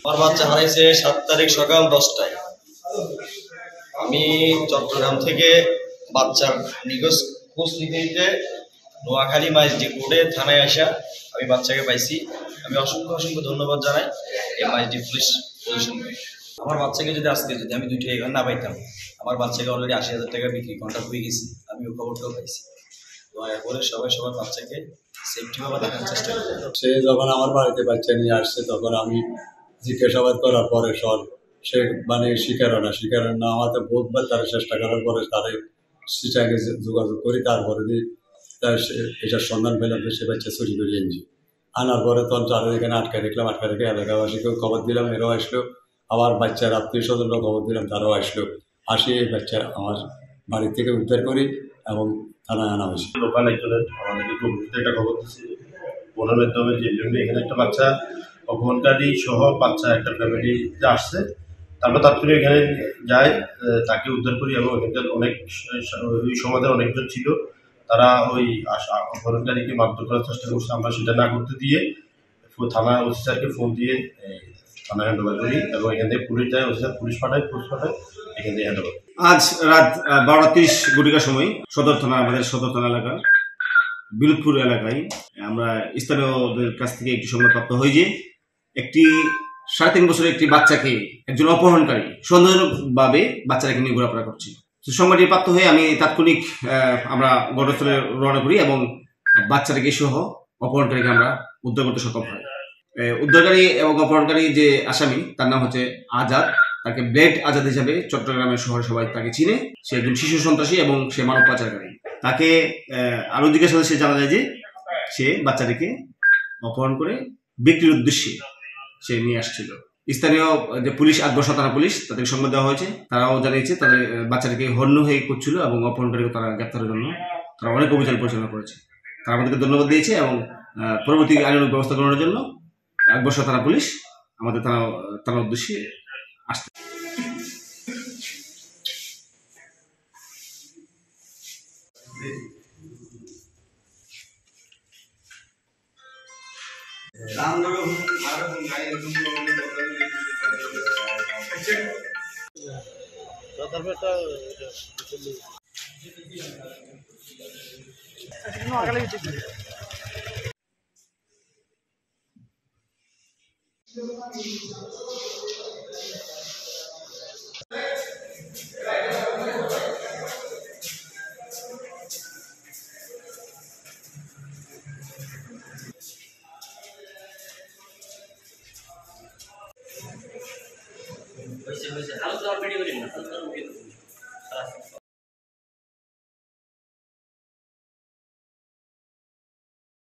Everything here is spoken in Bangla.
আমার বাচ্চা হারাইছে 7 তারিখ সকাল 10টায়। আমি চট্টগ্রাম থেকে বাচ্চার নিখোঁজ খোঁজ নিতে নিতে নোয়াখালী মাইজডি কোর্টে থানায় আসা আমি বাচ্চাকে পাইছি। আমি অসংখ্য ধন্যবাদ জানাই এই মাইজডি পুলিশ প্রশাসনকে। আমার বাচ্চাকে যদি আজকে আমি 2 টাকা না পাইতাম, আমার বাচ্চাকে অলরেডি 80,000 টাকা বিক্রি কন্ট্রাক্ট হয়ে গেছি। আমি ওই খবরটাও পাইছি। দয়া করে সবাই সবার বাচ্চাকে সেফটিভাবে দেখার চেষ্টা করবে। সে যখন আমার বাড়িতে বাচ্চা নিয়ে আসছে তখন আমি জিজ্ঞাসাবাদ করার পরে সে মানে স্বীকার না আমাদের বহুতবার তারা চেষ্টা করার পরে তাদের সিটাকে যোগাযোগ করি। তারপরে এটার সন্ধান পেলাম যে সে বাচ্চা চুরি করে এনেছি। আনার পরে তখন তাদের এখানে আটকা রেখে এলাকাবাসীকেও খবর দিলাম, এরাও আসলো। আবার বাচ্চার আত্মীয় স্বজনরাও খবর দিলাম, তারাও আসলো। আসি এই বাচ্চা আমার বাড়ি থেকে উদ্ধার করি এবং থানায় আনা হয়েছে। লোকাল একজনের আমাদেরকে গভীরতে একটা খবর দিচ্ছে ফোনের মাধ্যমে যে এখানে একটা বাচ্চা অপহরণকারী সহ বাচ্চা একটা ফ্যামিলিতে আসছে। তারপর তাৎক্ষণিক এখানে যায়, তাকে উদ্ধার করি এবং এখানকার ওই সমাজের অনেকজন ছিল, তারা ওই অপহরণকারীকে মারধর করার চেষ্টা করছে। আমরা সেটা না করতে দিয়ে থানা ওসি স্যারকে ফোন দিয়ে থানায় হ্যান্ড ওভার করি এবং এখান থেকে পুলিশ যায়, ওসি স্যার পুলিশ পাঠায় এখান থেকে হ্যান্ড ওভার। আজ রাত 12:30 ঘটিকার সময় আমাদের সদর থানা এলাকা বিলুপুর এলাকায় আমরা স্থানীয়দের কাছ থেকে একটি সংবাদ প্রাপ্ত হয় যে একটি 3.5 বছরের একটি বাচ্চাকে একজন অপহরণকারী সন্দেহজনকভাবে বাচ্চাটাকে নিয়ে ঘোরাফেরা করছে। সংবাদটি প্রাপ্ত হয়ে আমি তাৎক্ষণিক আমরা ঘটনাস্থলে রওনা করি এবং বাচ্চাটাকে সহ অপহরণকারীকে আমরা উদ্ধার করতে সক্ষম হয়। উদ্ধারকারী এবং অপহরণকারী যে আসামি তার নাম হচ্ছে আজাদ। তাকে ব্লেড আজাদ হিসাবে চট্টগ্রামের শহরে সবাই তাকে চিনে। সে একজন শিশু সন্ত্রাসী এবং সে মানব পাচারকারী। তাকে আরো জিজ্ঞাসাবাদে সে জানা যায় যে সে বাচ্চাটিকে অপহরণ করে বিক্রির উদ্দেশ্যে সে নিয়ে আসছিল। স্থানীয় যে পুলিশ 8 বর্ষা থানা পুলিশ তাদেরকে সংবাদ দেওয়া হয়েছে, তারাও জানিয়েছে তাদের বাচ্চাটিকে হন্য হয়ে করছিল এবং অপহরণকারীকে তারা গ্রেপ্তারের জন্য তারা অনেক অভিযান পরিচালনা করেছে। তারা আমাদেরকে ধন্যবাদ দিয়েছে এবং পরবর্তী আইনানুগ ব্যবস্থা গ্রহণের জন্য 8 বর্ষা থানা পুলিশ আমাদের থানার উদ্দেশ্যে আসছে। হয়েছে হালকা ভিডিও করি না।